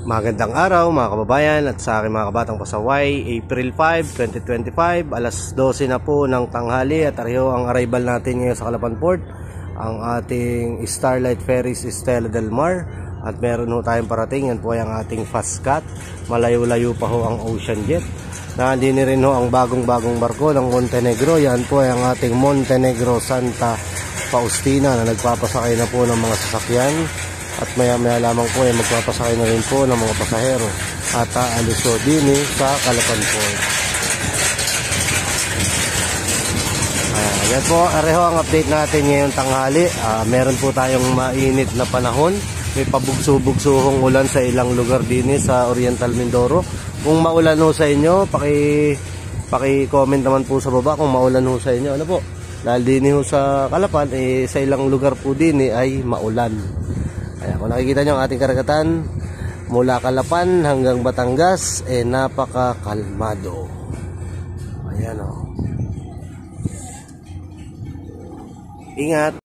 Magandang araw mga kababayan at sa aking mga kabatang pasaway. April 5, 2025, alas 12 na po ng tanghali at ariho ang arrival natin ngayon sa Calapan Port, ang ating Starlight Ferries Estela del Mar. At meron ho tayong parating, yan po ay ang ating fast cut. Malayo-layo pa ho ang Ocean Jet. Nandini rin ho ang bagong-bagong barko ng Montenegro. Yan po ay ang ating Montenegro Santa Faustina na nagpapasakay na po ng mga sasakyan. At maya-maya lamang po ay magpapasakay na rin po ng mga pasahero at aalis po din sa Calapan Port. Yan po, areho ang update natin ngayong tanghali. Meron po tayong mainit na panahon. May pabugso-bugsuhong ulan sa ilang lugar din sa Oriental Mindoro. Kung maulan ho sa inyo, paki-comment naman po sa baba kung maulan ho sa inyo. Ano po? Dahil din ho sa Calapan, sa ilang lugar po din ay maulan. Ayan, kung nakikita nyo ang ating karagatan mula Calapan hanggang Batangas, napakakalmado. Ayan o. Ingat.